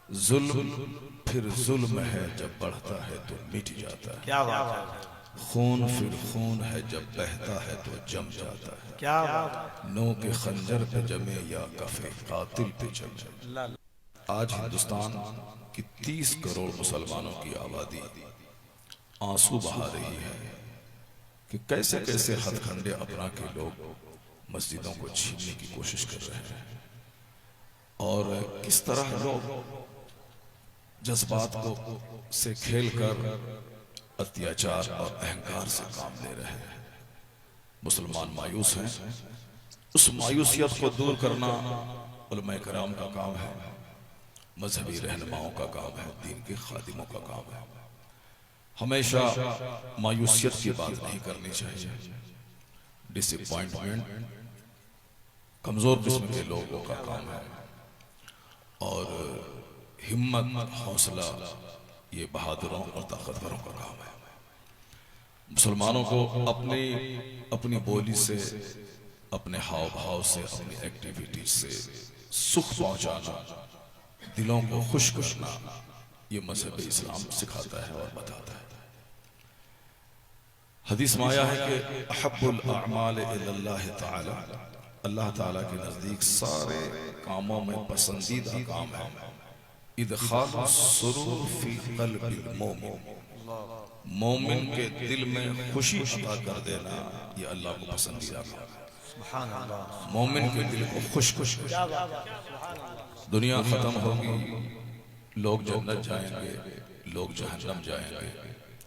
जुल्म फिर जुल्म है, जब बढ़ता है तो मिट जाता है। क्या बात है, खून फिर खून है, जब बहता है तो जम जाता है। क्या बात है। नो के खंजर पे जमे या कफे कातिल पे जमे। आज हिंदुस्तान की 30 करोड़ मुसलमानों की आबादी आंसू बहा रही है कि कैसे कैसे हथकंडे अपना के लोग मस्जिदों को छीनने की कोशिश कर रहे हैं और किस तरह लोग जज्बात को से खेलकर अत्याचार और अहंकार से काम ले रहे हैं। मुसलमान मायूस हैं। उस मायूसियत को दूर करना उलमाए कराम का काम है, मजहबी रहनुमाओं का काम है, दीन के खादिमों का काम है। हमेशा मायूसियत की बात नहीं करनी चाहिए। डिसअपॉइंटमेंट कमजोर किस्म के लोगों का काम है और हिम्मत हौसला ये बहादुरों और ताकतवरों का काम है। मुसलमानों को अपनी अपनी बोली से, अपने हाव भाव से, अपनी एक्टिविटीज से सुख पहुंचाना, दिलों को खुश करना, ये मजहब इस्लाम सिखाता है और बताता है। हदीस में आया है कि अहब्बुल अअमाल इलल्लाह ताला, अल्लाह ताला के नजदीक सारे कामों में पसंदीदा काम है इदखाल सुरूर फी क़ल्बिल मोमिन, मोमिन के दिल में खुशी अता कर देना, ये अल्लाह को पसंदीदा काम है। सुभान अल्लाह। मोमिन के दिल को खुश खुश। दुनिया खत्म होगी, लोग जन्नत जाएंगे, लोग जहन्नम जाएंगे,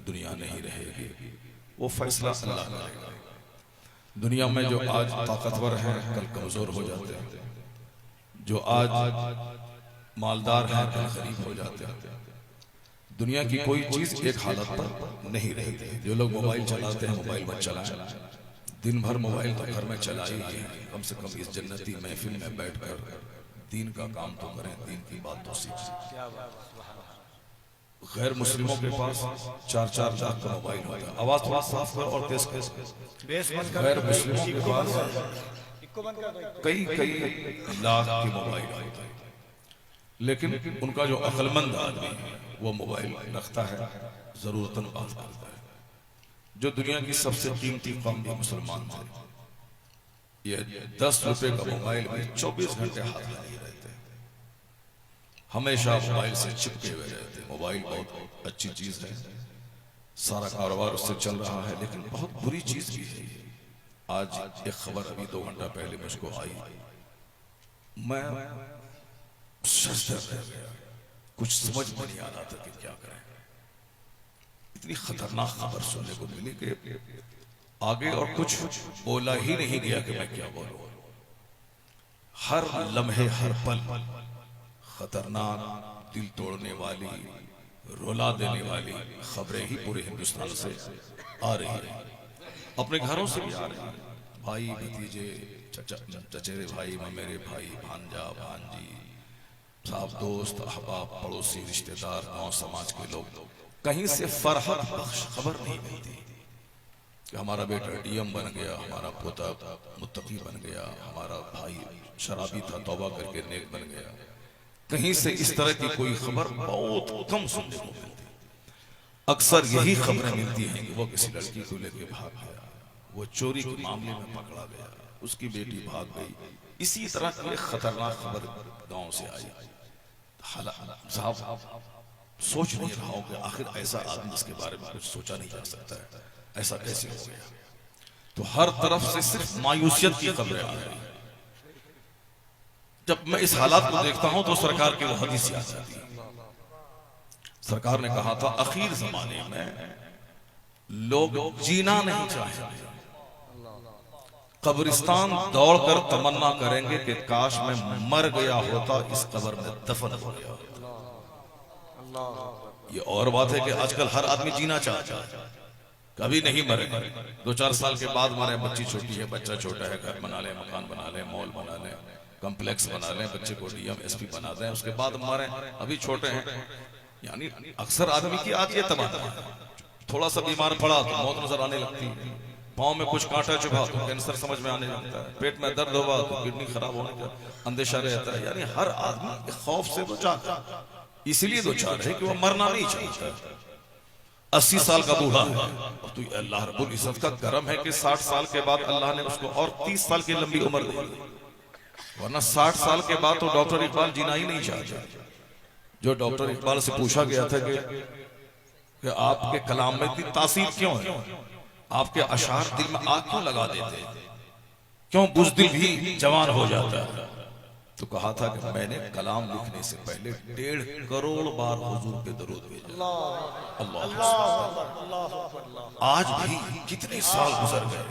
दुनिया नहीं रहेगी, वो फैसला अल्लाह करेगा। दुनिया में जो आज ताकतवर हैं कल कमजोर हो जाते हैं, जो आज मालदार हैं कल गरीब हो जाते हैं। दुनिया की कोई चीज एक हालत पर नहीं रहती। जो लोग मोबाइल चलाते हैं मोबाइल मत चलाएं, दिन भर मोबाइल तो घर में चला ही है। कम से कम इस जन्नती महफिल में बैठकर दीन का काम तो करें, दीन की बात तो सीखें। गैर मुस्लिमों के पास 4-4 लाख का मोबाइल होता है। आवाज थोड़ा साफ कर और तेज कर। गैर मुस्लिमों के पास कई कई लाख के मोबाइल होते हैं, लेकिन उनका जो अक्लमंद आदमी है वो मोबाइल रखता है, जरूरतन बात करता है। जो दुनिया की सबसे कीमती कौम भी मुसलमान थे, ये 10 रुपए का मोबाइल भी 24 घंटे हाथ में नहीं रहते, हमेशा मोबाइल से चिपके हुए रहते। मोबाइल बहुत अच्छी चीज है, सारा कारोबार उससे चल रहा है, लेकिन बहुत बुरी चीज भी है। आज एक खबर अभी 2 घंटा पहले मुझको आई, मैं रह गया, कुछ समझ में नहीं आ रहा था कि क्या करें। इतनी खतरनाक खबर सुनने को मिली कि आगे और कुछ बोला ही नहीं गया कि मैं क्या बोलूं। हर लम्हे हर पल खतरनाक, दिल तोड़ने वाली, रुला देने वाली खबरें ही पूरे हिंदुस्तान से आ रही है, अपने घरों से भी आ रही है। भाई भतीजे, चचेरे भाई, मेरे भाई, भांजा भांजी, साहब, दोस्त, अहबाब, पड़ोसी, रिश्तेदार, गांव समाज के लोग, कहीं से फरहत बख्श खबर नहीं मिलती कि हमारा बेटा डीएम बन गया, हमारा पोता मुत्तकी बन गया, हमारा भाई शराबी था तौबा करके नेक बन गया। कहीं से इस तरह की कोई खबर बहुत कम सुनने को मिलती। अक्सर यही खबरें मिलती हैं कि वो किसी लड़की को लेके भाग गया, वो चोरी के मामले में पकड़ा गया, उसकी बेटी भाग गई। इसी तरह की खतरनाक खबर गांव से आई। साहब सोच नहीं रहा हूं कि आखिर ऐसा आदमी जिसके बारे में कुछ सोचा नहीं जा सकता है, ऐसा कैसे हो गया। तो हर तरफ से सिर्फ मायूसियत की खबरें आ रही। जब मैं इस हालात को देखता हूं तो सरकार की वो हदीस याद आती है। सरकार ने कहा था आखिर जमाने में लोग जीना नहीं चाहेंगे, कब्रिस्तान दौड़कर तमन्ना करेंगे कि काश मैं मर गया होता, इस कब्र में दफन हो गया। ये और बात है कि आजकल हर आदमी जीना चाहता है, कभी नहीं मरे। 2-4 साल के बाद मरे। बच्ची छोटी है, बच्चा छोटा है, घर बना ले, मकान बना ले, मॉल बना ले, कॉम्प्लेक्स बना ले, बच्चे को डीएम एसपी बना दें, उसके बाद मरे। अभी छोटे हैं। यानी अक्सर आदमी की आज ये तमन्ना है, थोड़ा सा बीमार पड़ा तो मौत नजर आने लगती है, पाँव में कुछ कांटा चुभा तो कैंसर समझ में आने लगता है, पेट में दर्द हुआ तो किडनी खराब होने का अंदेशा रहता है। यानी हर आदमी खौफ से तो जाता है। इसलिए दो चार है कि वो मरना नहीं चाहता। 80 साल का बूढ़ा है और तो अल्लाह रब्बुल इज्जत का करम है कि 60 साल के बाद अल्लाह ने उसको और 30 साल की लंबी उम्र दी, वरना 60 साल के बाद तो डॉक्टर इकबाल जीना ही नहीं चाहता। जो डॉक्टर इकबाल से पूछा गया था कि आपके कलाम में इतनी तासीर क्यों है, आपके अशार दिल में आग क्यों लगा देते, क्यों बुज़दिल भी जवान हो जाता है, तो कहा था कि मैंने कलाम लिखने से पहले 1.5 करोड़ बार हुजूर पे दरूद भेजा। अल्लाह। आज भी कितने साल गुजर गए,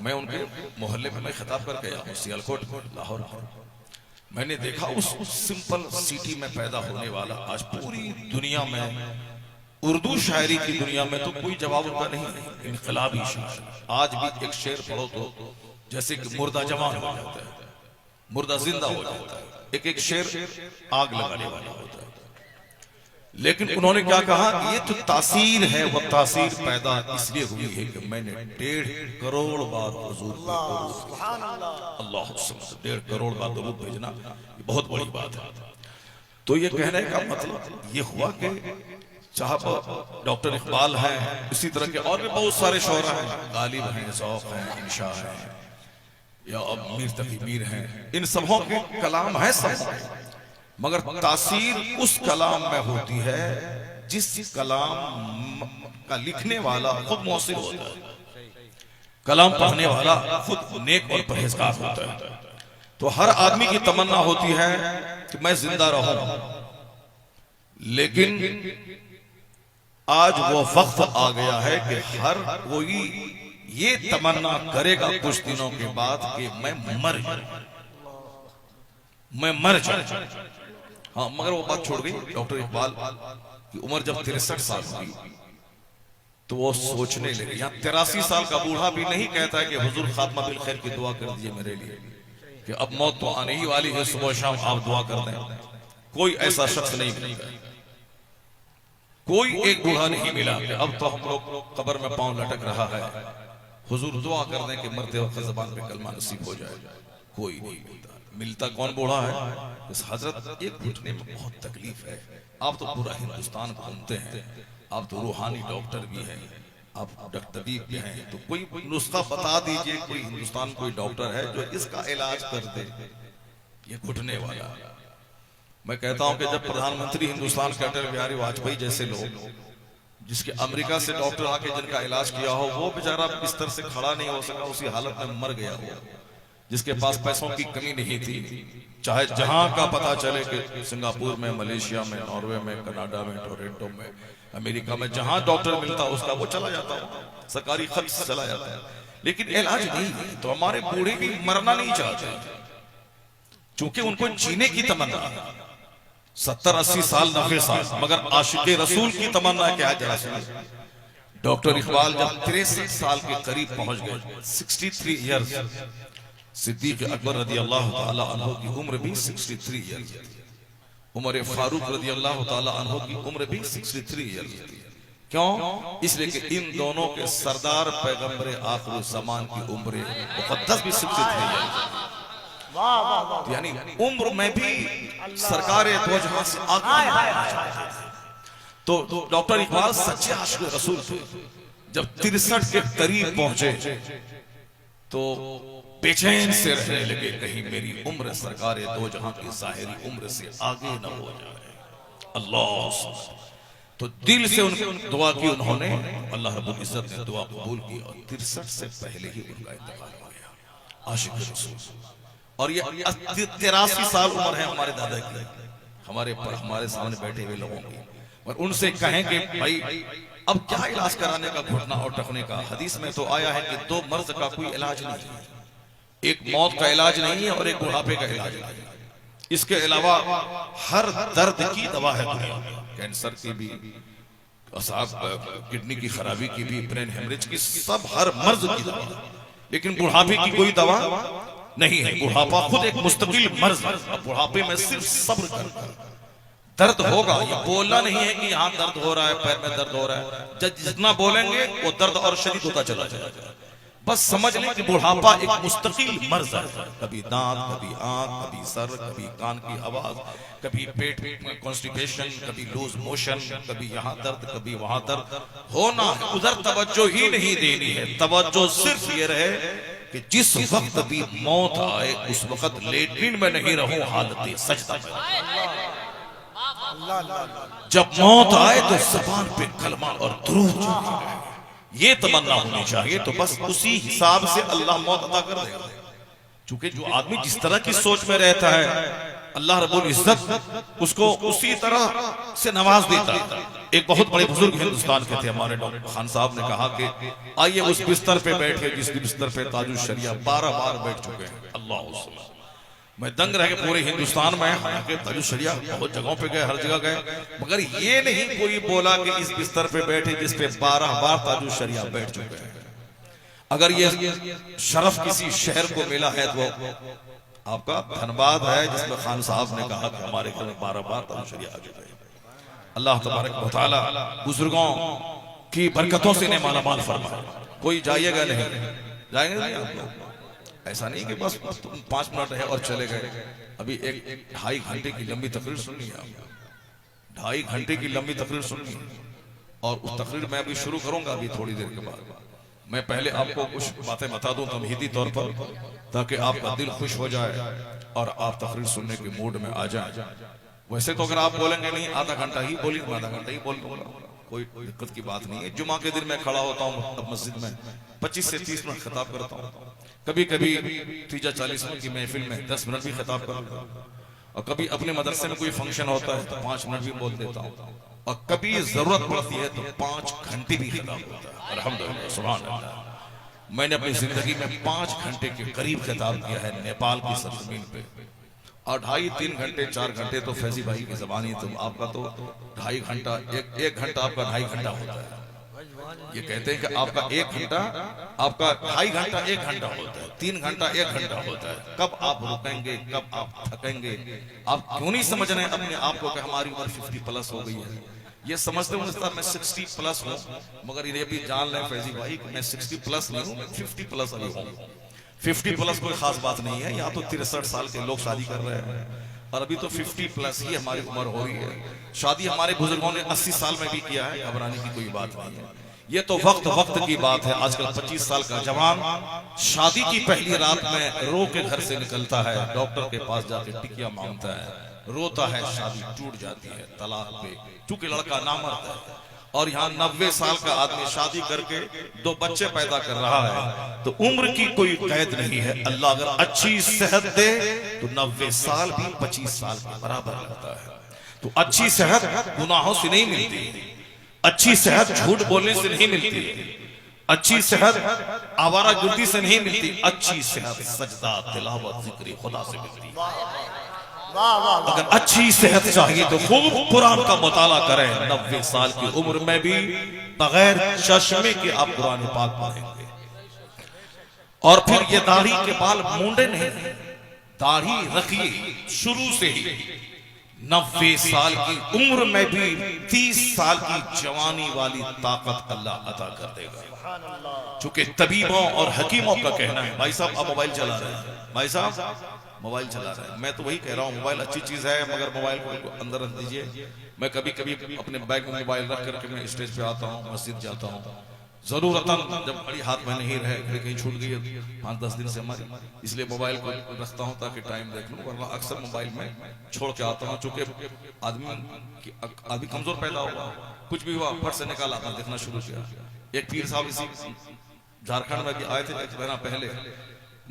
मैं उनके मोहल्ले में मैं खिताब करके आया हूँ, सियालकोट लाहौर। मैंने देखा उस सिंपल सिटी में पैदा होने वाला आज पूरी दुनिया में, उर्दू शायरी की दुनिया में तो कोई जवाब उनका नहीं, इनकलाबी शायर। आज भी एक शेर पढ़ो तो जैसे कि मुर्दा जवान हो जाता है, मुर्दा जिंदा हो जाता है, एक एक शेर आग लगाने वाला होता है। लेकिन उन्होंने क्या कहा, ये तो तासीर है, वो तासीर पैदा इसलिए हुई है कि मैंने 1.5 करोड़ बार हुजूर पे अल्लाह 1.5 करोड़ बार दरूद भेजना, ये बहुत बड़ी बात है। तो ये कहने का मतलब ये हुआ कि चाहे डॉक्टर इकबाल हैं, इसी तरह के और भी बहुत सारे शोरा हैं, गालिब हैं, ज़ौक़ हैं, इंशा हैं, या मीर तकी मीर हैं, इन सबों के कलाम है सब, मगर तासीर उस कलाम में होती है जिस कलाम का लिखने वाला खुद मौसिर होता है, कलाम पढ़ने वाला खुद नेक और परहेजगार होता है। तो हर आदमी की तमन्ना होती है कि मैं जिंदा रहूं, लेकिन आज वो वक्त आ गया है कि हर कोई ये तमन्ना करेगा कुछ दिनों के बाद कि मैं मर जाऊं। हाँ, मगर वो बात छोड़ गई। डॉक्टर इकबाल की उम्र जब 63 साल हुई तो वो सोचने लगे। यहाँ 83 साल का बूढ़ा भी नहीं कहता है कि हुजूर खात्मा बिल खैर की दुआ कर दीजिए मेरे लिए, कि अब मौत तो आने ही वाली है, सुबह शाम आप दुआ कर दें। कोई ऐसा शख्स नहीं मिला, कोई एक बूढ़ा नहीं मिला कि अब तो हम लोग कब्र में पांव लटक रहा है, हुजूर दुआ कर दें कि मरते वक्त ज़बान पे कलमा नसीब हो जाए। कोई नहीं मिलता। मिलता कौन बूढ़ा है? इस हजरत एक घुटने में बहुत तकलीफ है, आप तो पूरा हिंदुस्तान घूमते हैं, आप तो रूहानी डॉक्टर भी हैं, आप डॉक्टर भी हैं, तो कोई नुस्खा बता दीजिए, कोई हिंदुस्तान कोई डॉक्टर है जो इसका इलाज कर दे, ये घुटने वाला। मैं कहता हूं कि जब प्रधानमंत्री हिंदुस्तान के अटल बिहारी वाजपेयी जैसे लोग, जिसके अमेरिका से डॉक्टर आके जिनका इलाज किया हो, वो बेचारा बिस्तर से खड़ा नहीं हो सका, उसी हालत में मर गया हो, जिसके पास पैसों की कमी नहीं थी, चाहे जहां का पता चले कि सिंगापुर में, मलेशिया में, नॉर्वे में, कनाडा में, टोरंटो में, अमेरिका में, जहां डॉक्टर मिलता उसका वो चला जाता है, सरकारी खर्च चला जाता है, लेकिन इलाज नहीं। तो हमारे बूढ़े भी मरना नहीं चाहते, चूंकि उनको जीने की तमन्ना है। 70-80 साल, 90 साल, मगर आशिक़े रसूल की तमन्ना क्या है जरा सुनिए। डॉक्टर इकबाल जब 63 साल के करीब पहुंच गए, 63 ईयर्स, सिद्दीक़ अकबर रज़ी अल्लाह ताला अन्हु की उम्र भी 63 ईयर्स थी, उमर फारूक रज़ी अल्लाह ताला अन्हु की उम्र भी 63 ईयर्स थी। क्यों? इसलिए कि इन दोनों के सरदार पैगंबर आखिर ज़मान की उम्र मुक़द्दस भी 63 ईयर्स, यानी उम्र में भी सरकार दो जहां से आगे। तो डॉक्टर इकबाल सच्चे आशिक़ रसूल थे। जब 63 के करीब पहुंचे तो बेचैन से रहने लगे, कहीं मेरी उम्र सरकार दो जहां की ज़ाहिरी उम्र से आगे न हो जाए। अल्लाह, तो दिल से उनकी दुआ की उन्होंने, अल्लाह रब्बुल इज्जत ने दुआ कबूल की और 63 से पहले ही उनका इंतकाल हो गया। आशिक़ रसूल। और ये 83 साल उम्र है हमारे दादा की, हमारे सामने बैठे हुए लोगों की, और उनसे कहें कि भाई अब क्या इलाज कराने का, घुटना और टखने का? हदीस में तो आया है कि 2 मर्ज का कोई इलाज नहीं है, एक मौत का इलाज नहीं है और एक बुढ़ापे का इलाज नहीं है। इसके अलावा हर दर्द की दवा है दुनिया में, कैंसर की भी, किडनी की खराबी की भी, ब्रेन हेमरेज की, सब हर मर्ज की दवा, लेकिन बुढ़ापे की कोई दवा नहीं है। बुढ़ापा खुद एक मुस्तकिल मर्ज है। बुढ़ापे में सिर्फ सब्र कर, दर्द होगा, ये बोलना नहीं है कि यहाँ दर्द हो रहा है, पैर में दर्द हो रहा है, जितना बोलेंगे वो दर्द और शदीद होता चला जाएगा। बस समझ लें कि बुढ़ापा एक मुस्तकिल मर्ज है। कभी दांत, कभी आंख, कभी सर, कभी कान की आवाज, कभी पेट में कॉन्स्टिपेशन, कभी लूज मोशन, कभी यहाँ दर्द, कभी वहां दर्द होना है। उधर तवज्जो ही नहीं देनी है। तवज्जो सिर्फ ये रहे कि जिस वक्त भी मौत आए उस वक्त लेटरिन में नहीं रहूं, हालत सजदा में। जब मौत आए तो ज़बान पे कलमा और दुरूद, ये तमन्ना होनी चाहिए। तो बस उसी हिसाब से अल्लाह मौत अता कर देगा। क्योंकि जो आदमी जिस तरह की सोच में रहता है, अल्लाह रब्बुल इज्जत उसको उसी तरह से नवाज देता है। एक बहुत बड़े बुजुर्ग हिंदुस्तान के थे, हमारे डॉक्टर खान साहब ने कहा कि आइए उस बिस्तर पे बैठे जिस बिस्तर पे ताजुल शरिया 12 बार बैठ चुके हैं। अल्लाह, मैं दंग रह के पूरे हिंदुस्तान में, हालांकि ताजुल शरिया बहुत जगहों पे गए, हर जगह गए, मगर ये नहीं कोई बोला कि इस बिस्तर पे बैठे जिस पे 12 बार ताजुल शरिया बैठ चुके हैं। अगर ये शरफ किसी शहर को मिला है तो आपका धन्यवाद है, जिसमें खान साहब ने कहा कि हमारे घर में 12 बार ताजुल शरिया आ गए। अल्लाह तबारक व तआला बुजुर्गों की बरकतों से इन्हें मालामाल फरमाए। कोई जाइएगा नहीं, जाएंगे नहीं आप लोग, ऐसा नहीं कि बस 5 मिनट है और चले गए। अभी एक 2.5 घंटे की लंबी तकरीर सुननी है आपको, 2.5 घंटे की लंबी तकरीर सुननी है। और उस तकरीर मैं अभी शुरू करूंगा अभी थोड़ी देर के बाद। मैं पहले आपको कुछ बातें बता दूं तमहीदी तौर पर, ताकि आपका दिल खुश हो जाए और आप तकरीर सुनने के मूड में आ जाए। वैसे तो अगर आप बोलेंगे नहीं आधा घंटा ही बोलिए, आधा घंटा ही बोल दूंगा, कोई दिक्कत की बात नहीं है। जुमा के दिन मैं खड़ा होता हूँ मस्जिद में 25 से 30 मिनट खिताब करता हूँ। कभी कभी 30-40 मिनट की महफिल में 10 मिनट भी खिताब करूंगा। और कभी अपने मदरसे में कोई फंक्शन होता है तो 5 मिनट भी बोल देता हूँ। और कभी जरूरत पड़ती है तो 5 घंटे भी खिताब होता है। अल्हम्दुलिल्लाह, सुभान अल्लाह। मैंने अपनी जिंदगी में 5 घंटे के करीब खिताब किया है नेपाल की सरजमीन पे। और 2.5-3 घंटे 4 घंटे तो फैजी भाई की जबानी, तो आपका तो 2.5 घंटा, एक घंटा आपका 2.5 घंटा होता है। ये कहते हैं कि आपका 1 घंटा, आपका 2.5 घंटा 1 घंटा होता है, 3 घंटा 1 घंटा होता है। कब आप रुकेंगे, कब आप थकेंगे? आप क्यों नहीं समझ रहे अपने आप को कि हमारी उम्र 50 प्लस हो गई है? ये समझते मैं 60 प्लस हूँ, मगर ये भी जान लें फैजी भाई मैं 60 प्लस नहीं हूँ, मैं 50 प्लस अभी हूँ। 50 प्लस कोई खास बात नहीं है। यहाँ तो 63 साल के लोग शादी कर रहे हैं और अभी तो 50 प्लस ही हमारी उम्र हो रही है। शादी हमारे बुजुर्गों ने 80 साल में भी किया है, घबराने की कोई बात नहीं है। ये तो वक्त की बात है। आजकल 25 साल का जवान शादी की पहली रात में रो के घर से निकलता है, डॉक्टर के पास जाके टिकिया मांगता है, रोता है, शादी टूट जाती है तलाक पे, क्योंकि लड़का नामर्द है। और यहाँ 90 साल का आदमी शादी करके 2 बच्चे पैदा कर रहा है। तो उम्र की कोई कैद नहीं है। अल्लाह अगर अच्छी सेहत दे तो 90 साल भी 25 साल के बराबर लगता है। तो अच्छी सेहत गुनाहों से नहीं मिलती, अच्छी सेहत झूठ बोलने से नहीं मिलती, अच्छी सेहत आवारागर्दी से नहीं मिलती, अच्छी सेहत सजदा तिलावत जिक्र खुदा से मिलती है। अगर अच्छी सेहत चाहिए तो खूब कुरान का मुताला करें। 90 साल की उम्र में भी बगैर चश्मे के आप कुरान पाक पढ़ेंगे। और फिर ये दाढ़ी के बाल मूंडे नहीं, दाढ़ी रखिए शुरू से ही। 90 साल की उम्र में भी 30 साल की जवानी वाली ताकत अल्लाह अता कर देगा। चूंकि तबीबों और हकीमों का कहना है, भाई साहब आप मोबाइल चला रहे हैं, भाई साहब मोबाइल चला रहे हैं। मैं तो वही कह रहा हूँ, मोबाइल अच्छी चीज है, मगर मोबाइल को अंदर रख दीजिए। मैं कभी कभी अपने बैग में मोबाइल रख करके मैं स्टेज पे आता हूँ, मस्जिद जाता हूँ, जरूरतन जब घड़ी हाथ में नहीं रहे, घड़ी कहीं छूट गई 5-10 दिन से हमारी, इसलिए मोबाइल को रखता हूँ ताकि टाइम देख लूँ। वरना अक्सर मोबाइल में छोड़ के आता हूँ। चूंकि आदमी कमजोर पैदा हुआ, कुछ भी हुआ फट से निकाला, अपना देखना शुरू किया। एक पीर साहब इसी झारखंड में भी आए थे एक महीना पहले।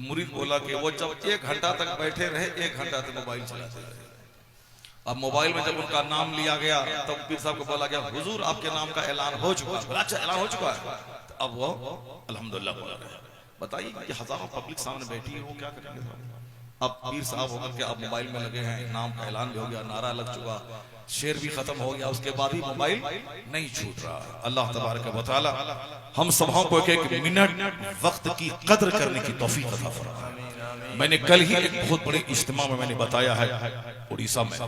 मुरीद बोला कि वो जब 1 घंटा तक बैठे रहे, 1 घंटा तक मोबाइल चलाते रहे। अब मोबाइल में जब उनका नाम लिया गया तब पीर साहब को बोला गया, हुजूर आपके नाम का ऐलान हो चुका है। अच्छा ऐलान हो चुका है? तो अब वो अल्हम्दुलिल्लाह बोला रहे। बताइए कि हजारों पब्लिक सामने बैठी है, वो क्या करेंगे? अब पीर साहब होकर के अब मोबाइल में लगे हैं, नाम का ऐलान भी हो गया, नारा लग चुका, शेर भी खत्म हो गया, उसके बाद भी मोबाइल नहीं छूट रहा। अल्लाह तबारक व तआला हम सबों को एक मिनट वक्त की कद्र करने की तौफीक अता फरमाए। मैंने कल ही एक बहुत बड़े इज्तिमा में मैंने बताया है उड़ीसा में,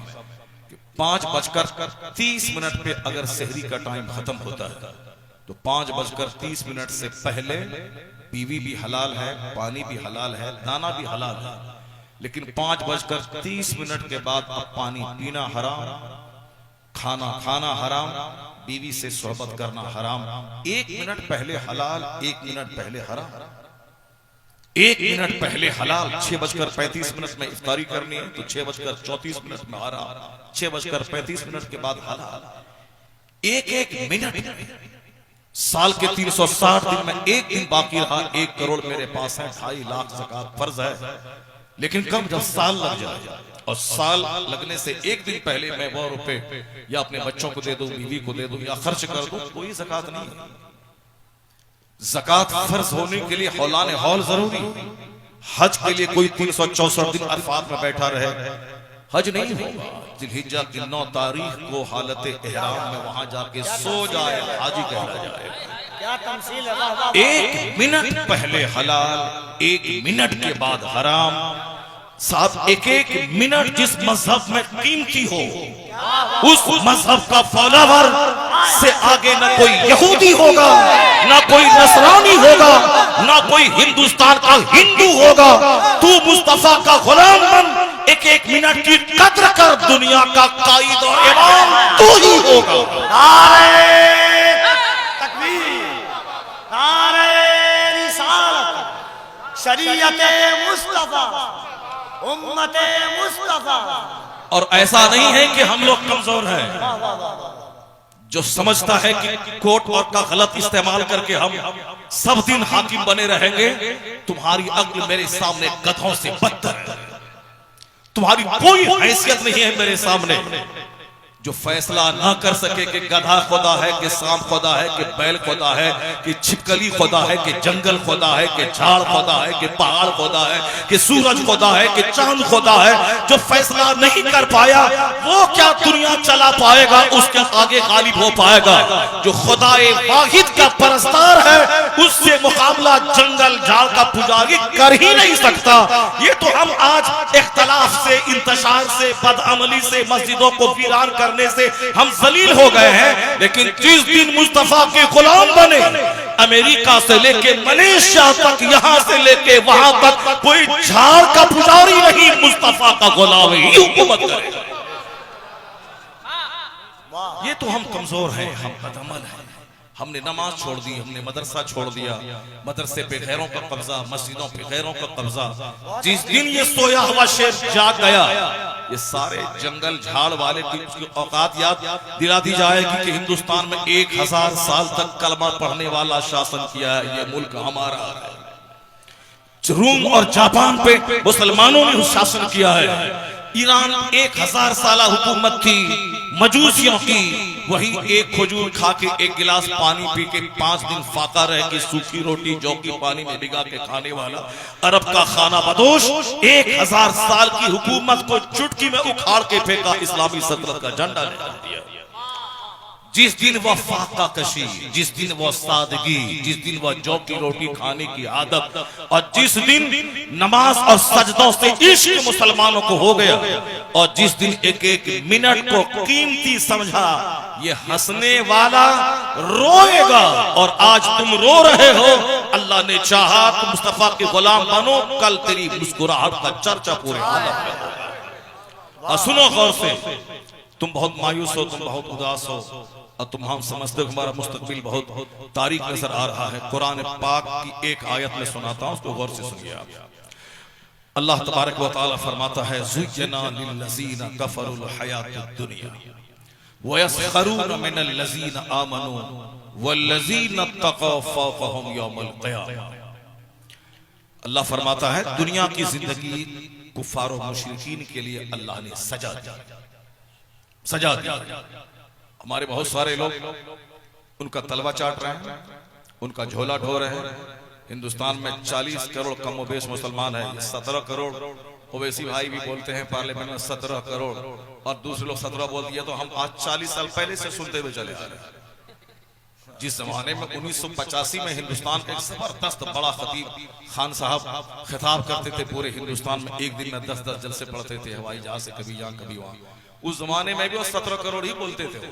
5:30 पे अगर सहरी का टाइम खत्म होता है तो 5:30 से पहले बीवी भी हलाल है, पानी भी हलाल है, दाना भी हलाल है, लेकिन 5:30 के बाद अब पानी पीना हराम, खाना खाना हराम, बीवी से सोहबत करना हराम। 1 मिनट पहले हलाल, 1 मिनट पहले हराम। 1 मिनट पहले हलाल, 6:35 में इफ्तारी करनी है तो 6:34 में हराम, 6:35 के बाद हलाल। एक मिनट, साल के 360 दिन में एक दिन बाकी रहा, 1 करोड़ मेरे पास है, 2.5 लाख ज़कात फर्ज है, लेकिन कम जब साल लग जाए और साल लगने से 1 दिन पहले मैं वो रुपए या अपने बच्चों को दे दूं, बीवी को दे दूं या खर्च कर दूं, कोई ज़कात नहीं। ज़कात फर्ज होने के लिए हौलाने हौल जरूरी। हज के लिए कोई 364 दिन अरफात में बैठा रहे, हज नहीं होगा। जिलहिज्जा की 9 तारीख को हालत एहराम में वहां जाके सो जाए, हाजी कहला जाए। क्या तमसील है, वाह वाह वाह। 1 मिनट पहले हलाल, 1 मिनट के बाद हराम। साहब, एक मिनट जिस मजहब में कीमती हो, उस मजहब का फॉलोवर से आगे न कोई यहूदी होगा, ना कोई नसरानी होगा, ना कोई हिंदुस्तान का हिंदू होगा। तू मुस्तफा का गुलाम बन, एक मिनट की कद्र कर, दुनिया का कायद और इमाम तू ही होगा। नारे तकबीर, नारे रिसालत, शरीयत मुस्तफा, उम्मत मुस्तफा। और ऐसा नहीं है कि हम लोग कमजोर हैं। जो समझता है कि कोर्ट और का गलत इस्तेमाल करके हम सब दिन हाकिम बने रहेंगे, तुम्हारी अक्ल मेरे सामने गधों से बदतर है। तुम्हारी कोई हैसियत नहीं है मेरे सामने। जो फैसला ना कर सके कि गधा खुदा है, कि सांप खुदा है, कि बैल खुदा है, कि छिपकली खुदा है, कि जंगल खुदा है, कि झाड़ खुदा है, कि पहाड़ खुदा है, कि सूरज खुदा है, कि चांद खुदा है, जो फैसला नहीं कर पाया वो क्या दुनिया चला पाएगा, उसके आगे गालिब हो पाएगा। जो खुदाए वाहिद का परस्तार है, उससे मुकाबला जंगल झाड़ का पुजारी कर ही नहीं सकता। ये तो हम आज इख्तलाफ से, इंतशार से, बदअमली से, मस्जिदों को वीरान करने से हम जलील हो गए हैं। लेकिन जिस दिन मुस्तफा के गुलाम बने, अमेरिका से लेके मलेशिया तक, यहां से लेके वहां तक, कोई झाड़ का पुजारी नहीं, मुस्तफा का गुलाम ही हुकूमत करे। ये तो हम कमजोर हैं, हम बदअमल हैं। हमने नमाज छोड़ दी, हमने मदरसा छोड़ दिया, मदरसे पे गैरों का कब्जा, मस्जिदों पे गैरों का कब्जा। जिस दिन ये सोया हुआ शेर जाग गया, ये सारे जंगल झाड़ वाले की उसकी औकात याद दिला दी जाएगी कि हिंदुस्तान में 1000 साल तक कलमा पढ़ने वाला शासन किया है, ये मुल्क हमारा है। रूम और जापान पे मुसलमानों ने शासन किया है। ईरान 1000 साल हुकूमत थी मजूसियों की, वही एक खजूर खा के, एक गिलास पानी पी के 5 दिन फाका रह के, सूखी रोटी जौ की पानी में भिगा के खाने वाला अरब का खाना बदोश 1000 साल की हुकूमत को चुटकी में उखाड़ के फेंका, इस्लामी सल्तनत का झंडा निकाल दिया। जिस दिन वह फाका कशी, जिस दिन वह सादगी, जिस दिन वह जौ की रोटी खाने की आदत, और जिस दिन नमाज और सजदों से इश्क मुसलमानों को हो गया, और जिस दिन एक मिनट को कीमती समझा, ये हंसने वाला रोएगा। और आज तुम रो रहे हो, अल्लाह ने चाहा तुम मुस्तफा के गुलाम बनो, कल तेरी मुस्कुराहट का चर्चा पूरे आलम में होगा। और सुनो गौर से, तुम बहुत मायूस हो, तुम बहुत उदास हो, और तुम हम समझते हो हमारा मुस्तकबिल बहुत तारीक नजर आ रहा है। कुरान पाक की एक आयत में सुनाता हूं, उसको गौर से सुनिए आप। अल्लाह तबारक व तआला फरमाता है, ज़ुय्यना लिल्लज़ीना कफ़रुल हयातुद दुनिया व यस्खरूना मिनल लज़ीना आमनू वल्लज़ीना तक़ौ फ़ौक़हुम यौमल क़ियामा। अल्लाह फरमाता है, दुनिया की जिंदगी कुफ़ार और मुशरिकीन के लिए अल्लाह ने सजा दिया। हमारे बहुत सारे लोग उनका तलवा चाट रहे हैं, उनका झोला ढो रहे हैं। हिंदुस्तान में 40 करोड़ कम बेश मुसलमान है, 17 करोड़ ओवैसी भाई भी बोलते हैं पार्लियामेंट में 17 करोड़, और दूसरे लोग 17 बोल दिया। तो हम आज 40 साल पहले से सुनते हुए चले आ रहे हैं। जिस जमाने में 1985 में हिंदुस्तान का एक जबरदस्त बड़ा खतीब खान साहब खिताब करते थे, पूरे हिंदुस्तान में एक दिन में 10-10 जलसे पढ़ते थे, हवाई जहाज से कभी यहाँ कभी वहां। उस जमाने में भी वो 17 करोड़ ही बोलते थे।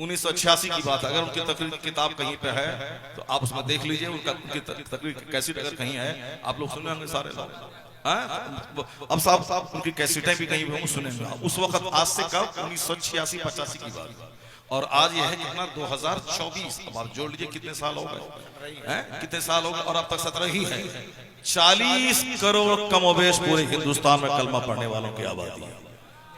1986 की बात है। अगर उनकी तकरीर की किताब कहीं पे है तो आप उसमें देख लीजिए, उनका उनकी तकरीर की कैसेट अगर कहीं है, आप लोग सुने होंगे सारे लोग। अब साहब उनकी कैसेटें भी कहीं होंगी, सुनेंगे उस वक्त। आज से कब 1986-85 की बात, और आज ये है कितना 2024। अब आप जोड़ लीजिए कितने साल हो गए, कितने साल हो गए, और अब तक 17 ही है। 40 करोड़ कमोबेश पूरे हिंदुस्तान में कलमा पढ़ने वालों की आबादी है,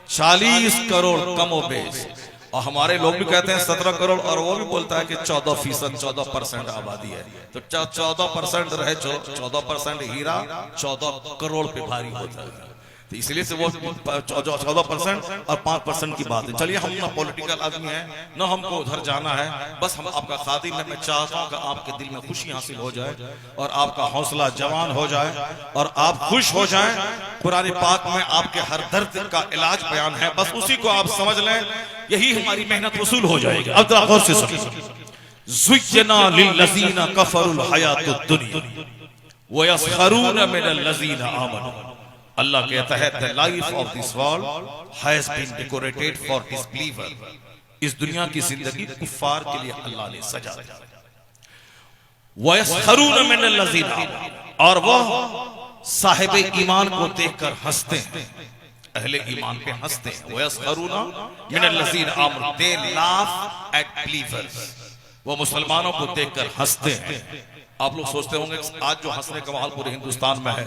40 करोड़ कमोबेश। और हमारे लोग भी कहते हैं 17 करोड़, और वो भी बोलता है कि 14%, 14% आबादी है। तो 14% रहे, 14% हीरा 14 करोड़ पे भारी होता है। तो इसलिए से वो 14% और 5% की बात है। चलिए, हम ना पॉलिटिकल आदमी हैं, ना हमको उधर जाना है, बस हम आपका खातिर है। मैं चाहता हूँ कि आपके दिल में खुशी हासिल हो जाए और आपका हौसला जवान हो जाए और आप खुश हो जाएं। कुरान पाक में आपके हर दर्द का इलाज बयान है, बस उसी को आप समझ लें, यही हमारी मेहनत वसूल हो जाएगी। अब जरा गौर से सुनिए, ज़ुय्यना लिल्लज़ीना कफ़रुल हयातुद दुनिया व यस्खरून मिनल लज़ीना आमनू। अल्लाह कहता है, the life of this world has been decorated for disbeliever. इस दुनिया की जिंदगी कुफ्फार के लिए अल्लाह ने सजा दी। व यस्खरून मिनल लज़ीना, और वह साहिब ईमान को देखकर हंसते हैं, अहले ईमान पे हंसते हैं। वयस्खरून मिनल लज़ीना आमनू, दे लाफ एट बिलीवर्स। वो मुसलमानों को देखकर हंसते हैं। आप लोग सोचते होंगे आज जो हंसने का माहौल पूरे हिंदुस्तान में है,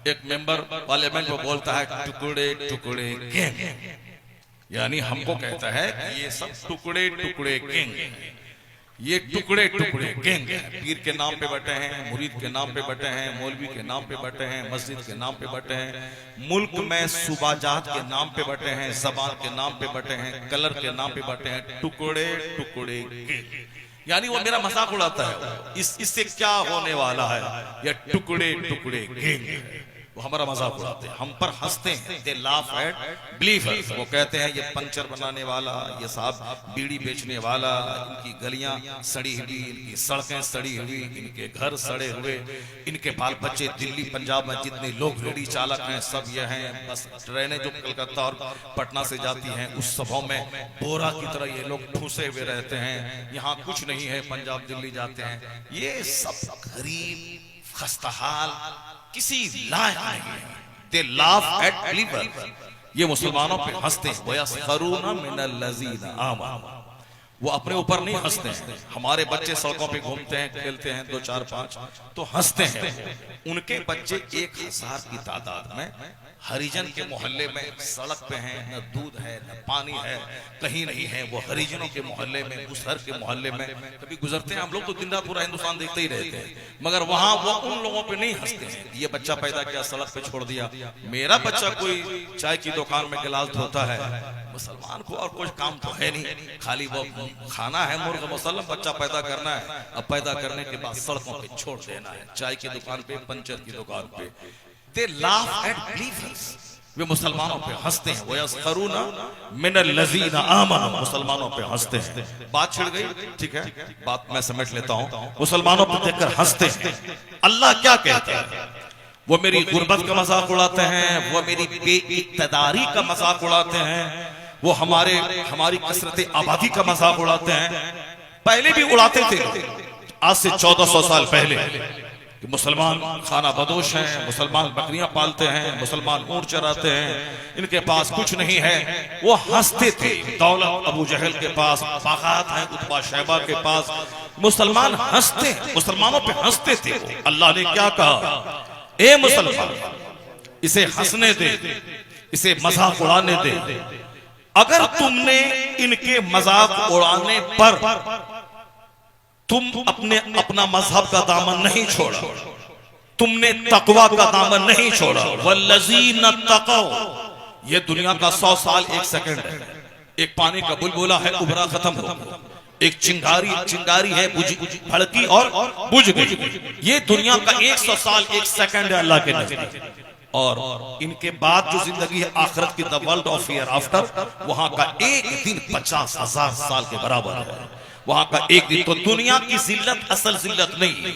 एक मेंबर पार्लियामेंट में बोलता है टुकड़े टुकड़े गैंग, यानी हमको कहता है कि ये सब टुकड़े टुकड़े गैंग, ये टुकड़े टुकड़े गैंग है। पीर के नाम पे बटे हैं, मुरीद के नाम पे बटे हैं, मौलवी के नाम पे बटे हैं, मस्जिद के नाम पे बटे हैं, मुल्क में सूबाजात के नाम पे बटे हैं, जबान के नाम पे बटे हैं, कलर के नाम पे बटे हैं। टुकड़े टुकड़े गैंग, यानी वो मेरा मजाक उड़ाता है, इससे क्या होने वाला है, ये टुकड़े टुकड़े गैंग है। वो हमारा मजाक उड़ाते हैं, हम पर हंसते हैं। They laugh at believers. वो कहते हैं ये पंचर बनाने वाला, ये साहब बीड़ी बेचने वाला, इनकी गलियां सड़ी हुई, इनकी सड़कें सड़ी हुई, इनके घर सड़े हुए, इनके बाल बच्चे दिल्ली पंजाब में जितने लोग रेडी चालक हैं सब ये हैं। बस ट्रेनें जो कलकत्ता और पटना से जाती हैं उस सभों में बोरा की तरह ये लोग ठूसे हुए रहते हैं। यहाँ कुछ नहीं है, पंजाब दिल्ली जाते हैं। ये सब गरीब खस्ताहाल किसी लायक नहीं है। दे लाफ एट बिलीवर्स, ये मुसलमानों पे हंसते हैं। वयस्खरून मिनल लज़ीना आमनू, वो अपने ऊपर नहीं हंसते हैं। हमारे बच्चे सड़कों पे घूमते हैं, खेलते हैं 2 4 5 तो हंसते हैं। उनके बच्चे 1000 की तादाद में हरिजन के मोहल्ले में सड़क पे हैं, न दूध है न पानी है, कहीं नहीं है। वो हरिजनों के मोहल्ले में, मुसहर के मोहल्ले में कभी गुजरते हैं। हम लोग तो दिन रात पूरा हिंदुस्तान देखते ही रहते हैं, मगर वहां वो उन लोगों पे नहीं हंसते हैं। ये बच्चा पैदा किया, सड़क पे छोड़ दिया। मेरा बच्चा कोई चाय की दुकान में गिलास धोता है। मुसलमान को और कुछ काम तो है नहीं, खाली वो खाना है, मुर्ग मुसल्लम बच्चा पैदा करना है। अब पैदा करने के बाद सड़कों पे छोड़ देना है, चाय की दुकान पे, पंचर की दुकान पे। They laugh at believers, वे मुसलमानों पे हंसते हैं। वयस्खरून मिनल लज़ीना आमनू, मुसलमानों पे हंसते हैं। बात छिड़ गई, ठीक है, बात मैं समझ लेता हूँ। मुसलमानों पे देखकर हंसते हैं। अल्लाह क्या कहता है? वो मेरी गुर्बत का मजाक उड़ाते हैं, वो मेरी बेइक्तदारी का मजाक उड़ाते हैं, वो हमारी कसरत आबादी का मजाक उड़ाते हैं। पहले भी उड़ाते थे, आज से 1400 साल पहले। मुसलमान खाना बदोश हैं, मुसलमान बकरियां पालते हैं, मुसलमान ऊंट चराते हैं, इनके पास कुछ नहीं है। वो हंसते थे। दौलत अबू जहल के पास, बागात हैं उतबा शैबा के पास। मुसलमान हंसते हैं, मुसलमानों पे हंसते थे। अल्लाह ने क्या कहा? ए मुसलमान, इसे हंसने दे, इसे मजाक उड़ाने दे। अगर तुमने इनके मजाक उड़ाने पर तुम अपना मजहब का दामन नहीं छोड़ा, तुमने तकवा का दामन नहीं छोड़ा। वल्लज़ीना तक़ौ, ये दुनिया का 100 साल 1 सेकंड है। एक पानी का बुलबुला है, उभरा खत्म हो गया। एक चिंगारी है, भड़की और बुझ गई। ये दुनिया का 100 साल 1 सेकंड है अल्लाह के नज़दीक। और इनके बाद जो जिंदगी है आखिरत की, the world of here after, वहां का एक दिन 50,000 साल के बराबर है। वहां का एक दिन। तो दुनिया की जिल्लत असल जिल्लत नहीं।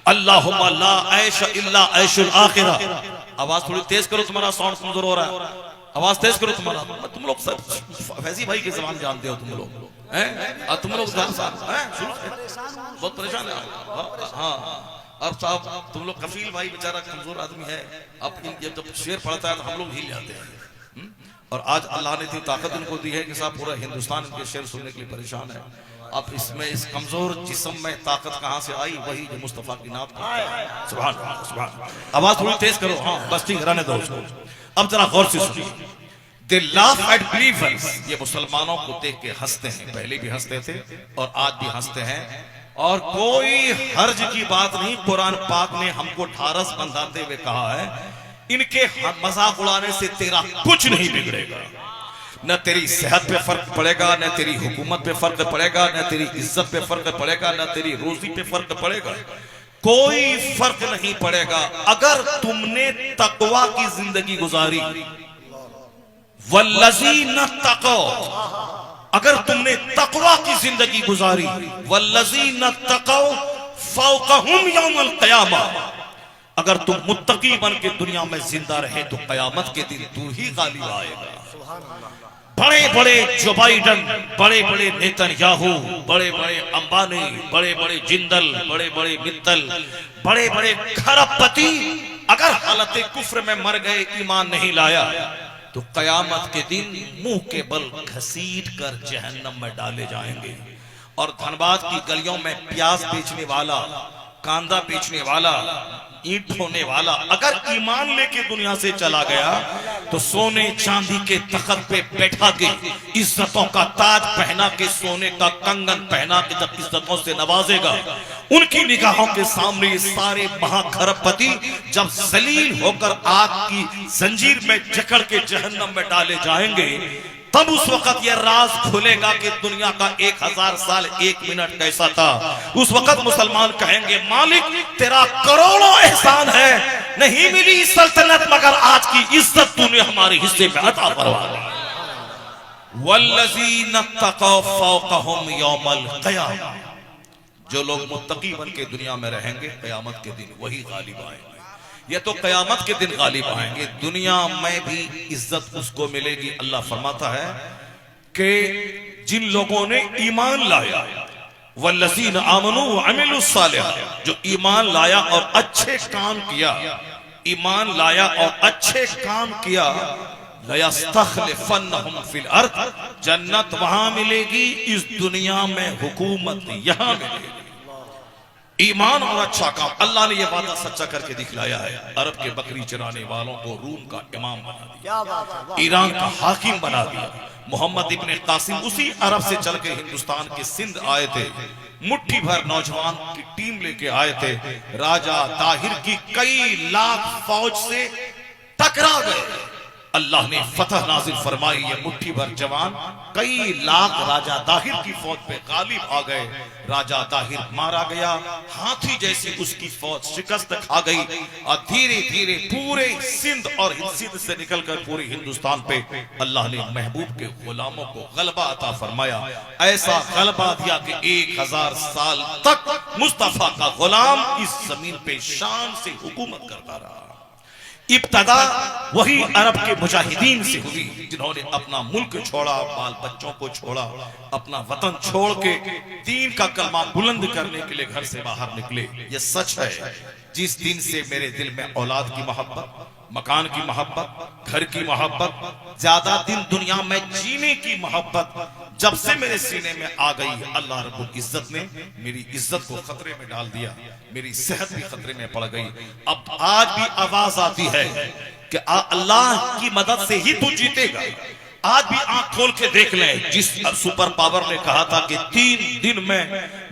अल्लाहुम्मा ला ऐश इल्ला ऐशुल आखिरा। आवाज थोड़ी तेज करो, तुम्हारा साउंड कमजोर हो रहा है। आवाज तेज करो तुम्हारा। तुम लोग सब फैजी भाई की जबान जानते हो तुम लोग हैं, और तुम लोग बहुत परेशान है। हाँ और साहब तुम लोग कफील भाई बेचारा कमजोर आदमी है, अब जब शेर पढ़ता है तो हम लोग हिल जाते हैं। और आज अल्लाह ने इतनी ताकत इनको दी है कि साहब पूरा हिंदुस्तान इनके शेर सुनने के लिए परेशान है। अब इसमें इस कमजोर जिस्म में ताकत कहां से आई? वही जो मुस्तफा की नात। सुभान अल्लाह, सुभान अल्लाह। आवाज थोड़ी तेज करो। हाँ बस ठीक, रहने दो उसको। अब जरा गौर से सुनिए। They laugh at believers, ये मुसलमानों को देख के हंसते हैं, पहले भी हंसते थे और आज भी हंसते हैं, और कोई हर्ज की बात नहीं। कुरान पाक ने हमको ढारस बंधाते हुए कहा है, इनके मजाक उड़ाने से तेरा कुछ नहीं बिगड़ेगा। न तेरी सेहत पे फर्क पड़ेगा, न तेरी हुकूमत पे फर्क पड़ेगा, न तेरी इज्जत पे फर्क पड़ेगा, न तेरी रोजी पे फर्क पड़ेगा। कोई फर्क नहीं पड़ेगा अगर तुमने तकवा की जिंदगी गुजारी। वल्लज़ीना तक़ौ, अगर तुमने तकवा की जिंदगी गुजारी। वल्लज़ीना तक़ौ फ़ौक़हुम यौमल क़ियामा, अगर तुम मुत्तकी बन के दुनिया में जिंदा रहे तो कयामत के दिन तू ही गालिब आएगा। बड़े बड़े जो बाइडन, बड़े बड़े नेतन्याहू, बड़े बड़े अंबानी, बड़े बड़े जिंदल, बड़े बड़े मित्तल, बड़े बड़े खरबपति अगर हालत कुफ्र में मर गए, ईमान नहीं लाया, तो कयामत के दिन मुंह के बल घसीट कर जहन्नम में डाले जाएंगे। और धनबाद की गलियों में प्याज बेचने वाला, कांदा बेचने वाला, ईंट ढोने वाला अगर ईमान लेके दुनिया से चला गया तो सोने चांदी के तख्त पे बैठा के, इज्जतों का ताज पहना के, सोने का कंगन पहना के जब इज्जतों से नवाजेगा, उनकी निगाहों के सामने ये सारे महाखरबपति जब जलील होकर आग की जंजीर में जकड़ के जहन्नम में डाले जाएंगे, तब उस वक्त यह राज खुलेगा कि दुनिया का 1000 साल 1 मिनट कैसा था। उस वक्त मुसलमान कहेंगे, मालिक तेरा करोड़ों एहसान है, नहीं मिली सल्तनत मगर आज की इज्जत तूने हमारे हिस्से में अता फरमा दी। वल्लज़ीना तक़ौ फ़ौक़हुम यौमल क़ियामा, जो लोग मुत्तकी बन के दुनिया में रहेंगे कयामत के दिन वही गालिब आएंगे। ये तो कयामत के दिन गालिब आएंगे, दुनिया में भी इज्जत उसको मिलेगी। अल्लाह फरमाता है कि जिन लोगों ने ईमान लाया, वल्लज़ीना आमनू व अमिलुस सालिहात, जो ईमान लाया और अच्छे काम किया, ईमान लाया और अच्छे काम किया, लयस्तख़लिफ़न्नहुम फ़िल अर्ज़, जन्नत वहां मिलेगी, इस दुनिया में हुकूमत यहां मिलेगी। ईमान और अच्छा काम, अल्लाह ने यह वादा सच्चा करके दिखलाया है। अरब के बकरी चराने वालों को रूम का इमाम बना दिया, ईरान का हाकिम बना दिया। मोहम्मद इब्ने कासिम उसी अरब से चल के हिंदुस्तान के सिंध आए थे, मुट्ठी भर नौजवान की टीम लेके आए थे, राजा ताहिर की कई लाख फौज से टकरा गए। अल्लाह ने फतह नाजिल फरमाई, ये मुट्ठी भर जवान कई लाख राजा दाहिर की फौज पे गालिब आ गए। राजा दाहिर मारा गया, हाथी जैसी उसकी फौज शिकस्त खा गई, और धीरे धीरे पूरे सिंध और सिंध से निकलकर पूरे हिंदुस्तान पे अल्लाह ने महबूब के गुलामों को गलबा अता फरमाया। ऐसा गलबा दिया कि 1000 साल तक मुस्तफा का गुलाम इस जमीन पे शान से हुकूमत करता रहा। इब्तदा वही अरब के मुजाहिदीन से हुई, जिन्होंने अपना मुल्क छोड़ा, बाल बच्चों को छोड़ा, अपना वतन छोड़ के दीन का कलमा बुलंद करने के लिए घर से बाहर निकले। ये सच है, जिस दिन से मेरे दिल में औलाद की मोहब्बत, मकान की मोहब्बत, घर की मोहब्बत, ज्यादा दिन दुनिया में जीने की मोहब्बत जब से मेरे सीने में आ गई, अल्लाह रब्बुल इज्जत ने मेरी इज्जत को खतरे में डाल दिया, मेरी सेहत भी खतरे में पड़ गई। अब आज भी आवाज आती है कि अल्लाह की मदद से ही तू जीतेगा। आज भी आंख खोल के देख लें, जिस सुपर पावर ने कहा था कि 3 दिन में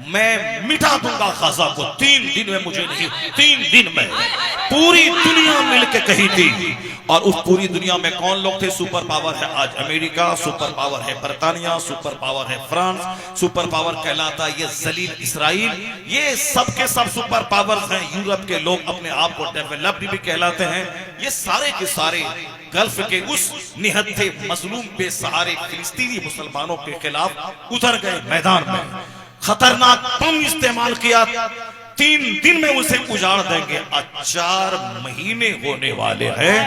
मैं मिटा दूंगा गाजा को, 3 दिन में मुझे नहीं, 3 दिन में, पूरी दुनिया मिलके कही थी। और उस पूरी दुनिया में कौन लोग थे? सुपर पावर है आज अमेरिका, सुपर पावर है बरतानिया, सुपर पावर है फ्रांस, सुपर पावर कहलाता है ये जलील इसराइल। ये सब के सब सुपर पावर्स हैं। यूरोप के लोग अपने आप को डेवलप्ड भी कहलाते हैं। ये सारे के सारे गल्फ के उस निहत्थे मजलूम बेसहारे फिलिस्तीनी मुसलमानों के खिलाफ उतर गए मैदान में, खतरनाक बम इस्तेमाल किया, 3 दिन में उसे उजाड़ देंगे। 4 महीने होने वाले हैं,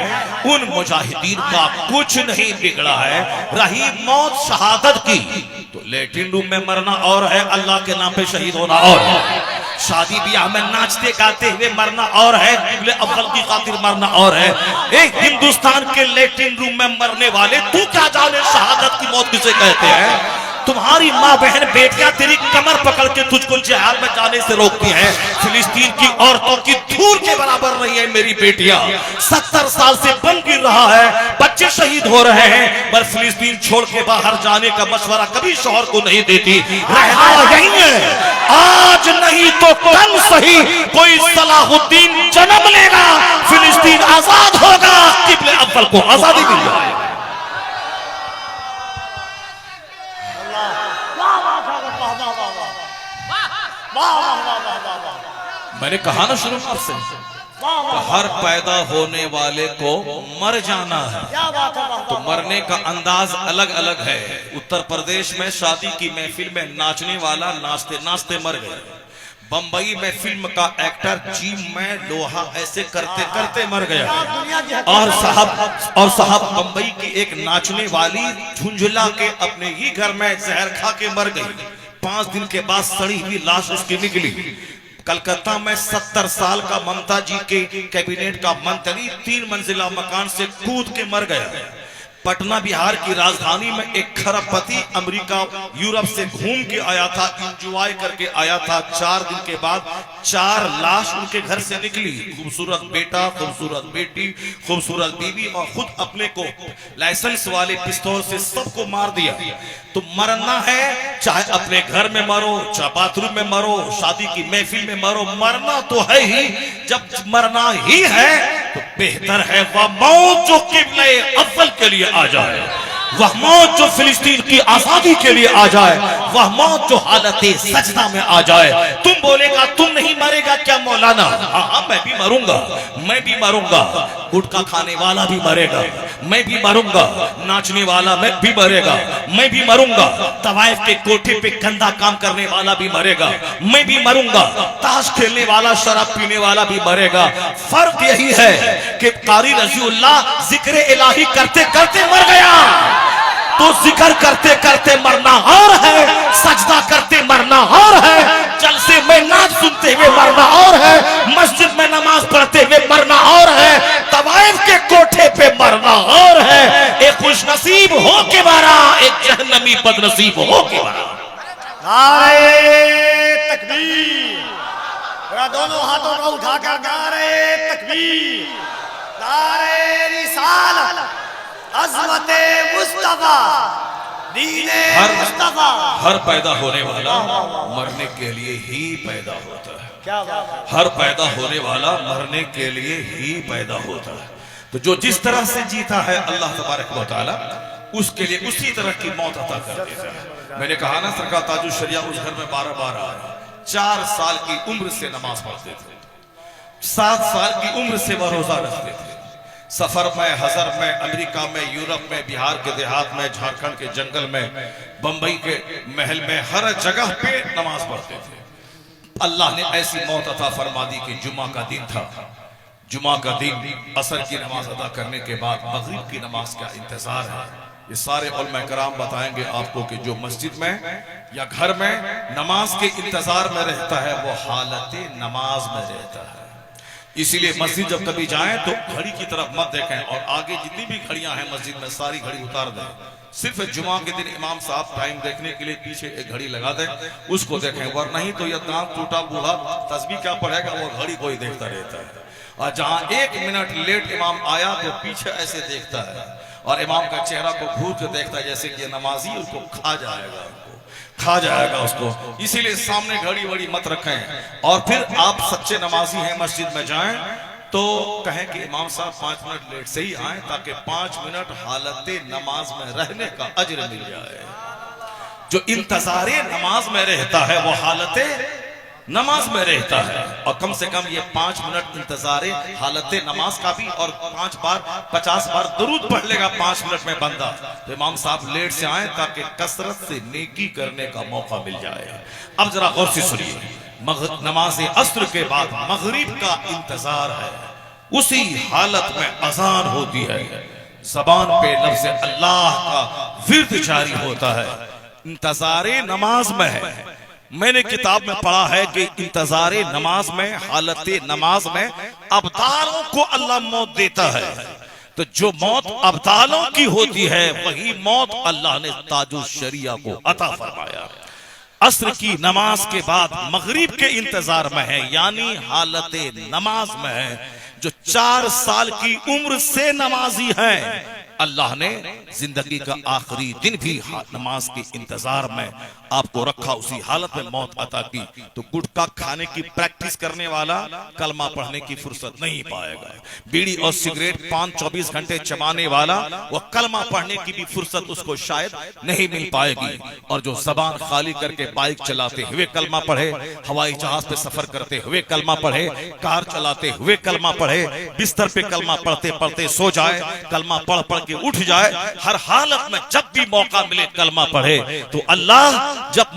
उन मुजाहिदीन का कुछ नहीं बिगड़ा है। रही मौत शहादत की तो लेटरिन रूम में मरना और है, अल्लाह के नाम पे शहीद होना और है, शादी ब्याह में नाचते गाते हुए मरना और है, अव्वल की खातिर मरना और है। एक हिंदुस्तान के लेटरिन रूम में मरने वाले, तू क्या जाने शहादत की मौत किसे कहते हैं। तुम्हारी माँ बहन बेटियां तेरी कमर पकड़ के तुझको जिहाद में जाने से रोकती हैं। फिलिस्तीन की औरतों की धूल के बराबर नहीं है मेरी बेटियां। 70 साल से बम गिर रहा है, बच्चे शहीद हो रहे हैं, पर फिलिस्तीन छोड़ के बाहर जाने का मशवरा कभी शौहर को नहीं देती। रहना यही है, आज नहीं तो कल सही कोई सलाहुद्दीन जन्म लेगा, फिलिस्तीन आजाद होगा, किबले अव्वल को आजादी मिल जाए। मैंने कहा ना शुरू में आपसे, हर पैदा होने वाले को मर जाना है, तो मरने का अंदाज अलग अलग है। उत्तर प्रदेश में शादी की महफिल में नाचने वाला नाचते नाचते मर गए। बंबई में फिल्म का एक्टर जीम में लोहा ऐसे करते करते मर गया। और साहब बंबई की एक नाचने वाली झुंझुला के अपने ही घर में जहर खा के मर गई। 5 दिन के बाद सड़ी हुई लाश उसकी निकली। कलकत्ता में 70 साल का ममता जी के कैबिनेट का मंत्री 3 मंजिला मकान से कूद के मर गया। पटना बिहार की राजधानी में एक खरबपति अमेरिका यूरोप से घूम के आया था, एंजॉय करके आया था। 4 दिन के बाद 4 लाश उनके घर से निकली। खूबसूरत बेटा, खूबसूरत बेटी, खूबसूरत बीवी और खुद अपने को लाइसेंस वाले पिस्तौल से सबको मार दिया। तो मरना है, चाहे अपने घर में मरो, चाहे बाथरूम में मरो, शादी की महफिल में मरो, मरना तो है ही। जब मरना ही है तो बेहतर है वह मौत जो किबले अव्वल के लिए आ जाए, वह मौत जो फिलिस्तीन की आजादी के लिए आ जाए, वह मौत जो हालत सजदा में आ जाए। तुम बोलेगा तुम नहीं मरेगा क्या मौलाना? हाँ, मैं भी मरूंगा, मैं भी मरूंगा। गुटखा खाने वाला भी मरेगा, मैं भी मरूंगा। नाचने वाला मैं भी मरेगा, मैं भी मरूंगा। तवाइफ के कोठे पे गंदा काम करने वाला भी मरेगा, मैं भी मरूंगा। ताश खेलने वाला, शराब पीने वाला भी मरेगा। फर्क यही है कि कारी रजीउल्लाह जिक्र इलाही करते करते मर गया, तो जिक्र करते करते मरना और है, सजदा करते मरना और है, जलसे में नाच सुनते हुए मरना और है, मस्जिद में नमाज पढ़ते हुए मरना और है, तवाइफ के कोठे पे मरना और है। एक खुशनसीब हो के मरा, एक जहन्नमी बदनसीब हो के मरा। नारे तकबीर, दोनों हाथों को उठाकर नारे तकबीर, नारे रिसालत, अज़मते मुस्तफा, दीने मुस्तफा। हर पैदा होने वाला मरने के लिए ही पैदा होता है। क्या बात है? हर पैदा होने वाला मरने के लिए ही पैदा होता है। तो जो जिस तरह से जीता है अल्लाह तबारक व तआला उसके लिए उसी तरह की मौत अता कर देता है। मैंने कहा ना, सरकार ताजुल शरिया उस घर में 12 आया। 4 साल की उम्र से नमाज पढ़ते थे, 7 साल की उम्र से वह रोजा रखते थे। सफर में, हजर में, अमेरिका में, यूरोप में, बिहार के देहात में, झारखंड के जंगल में, बंबई के महल में, हर जगह पे नमाज पढ़ते थे। अल्लाह ने ऐसी मौत अता फरमा दी कि जुमा का दिन था। जुमा का दिन असर की नमाज अदा करने के बाद मगरिब की नमाज का इंतजार है। ये सारे उलमा कराम बताएंगे आपको कि जो मस्जिद में या घर में नमाज के इंतजार में रहता है वो हालत नमाज में रहता है। इसीलिए मस्जिद जब कभी जाएं तो घड़ी की तरफ मत देखें और आगे जितनी भी घड़ियां हैं मस्जिद में सारी घड़ी उतार दें। सिर्फ जुमा के दिन इमाम साहब टाइम देखने के लिए पीछे एक घड़ी लगा दें, उसको देखें। वरना नहीं तो यह दांत टूटा बूढ़ा तस्बीह क्या पढ़ेगा, वो घड़ी कोई देखता रहता है। और जहां 1 मिनट लेट इमाम आया तो पीछे ऐसे देखता है और इमाम का चेहरा को घूर के देखता है जैसे कि नमाजी उसको खा जाएगा उसको। इसीलिए सामने घड़ी वड़ी मत रखें। और फिर आप सच्चे नमाजी हैं, मस्जिद में जाएं तो कहें कि इमाम साहब 5 मिनट लेट से ही आए ताकि 5 मिनट हालत नमाज में रहने का अजर मिल जाए। जो इंतजारे नमाज में रहता है वो हालत नमाज में रहता है। और कम से कम ये 5 मिनट इंतजारे हालत नमाज का भी, और 5 बार 50 बार दुरूद पढ़ लेगा 5 मिनट में बंदा। तो इमाम साहब लेट से आए ताकि कसरत से नेकी करने का मौका मिल जाए। अब जरा गौर से सुनिए, नमाज अस्र के बाद मगरिब का इंतजार है, उसी हालत में अजान होती है, जबान पे लफ्ज़ अल्लाह का विर्द जारी होता है, इंतजारे नमाज में है। मैंने किताब में पढ़ा है कि इंतजारे नमाज में, हालत नमाज में अब्दालों को अल्लाह मौत देता है। तो जो मौत अब्दालों की होती है वही मौत अल्लाह ने ताजु शरिया को अता फरमाया। अस्र की नमाज के बाद मगरिब के इंतजार में है, यानी हालत नमाज में है। जो 4 साल की उम्र से नमाजी हैं, अल्लाह ने जिंदगी का आखिरी दिन भी नमाज के इंतजार में आपको रखा, उसी हालत में मौत अता की। तो गुटखा खाने की प्रैक्टिस करने वाला कलमा पढ़ने की फुर्सत नहीं पाएगा। बीड़ी और सिगरेट 5-24 घंटे चबाने वाला वो कलमा पढ़ने की भी फुर्सत उसको शायद नहीं मिल पाएगी। और जो जबान खाली करके बाइक चलाते हुए कलमा पढ़े, हवाई जहाज पे सफर करते हुए कलमा पढ़े, कार चलाते हुए कलमा पढ़े, बिस्तर पे कलमा पढ़ते पढ़ते सो जाए, कलमा पढ़ पढ़ के उठ जाए, हर हालत में जब भी मौका मिले कलमा पढ़े, तो अल्लाह जब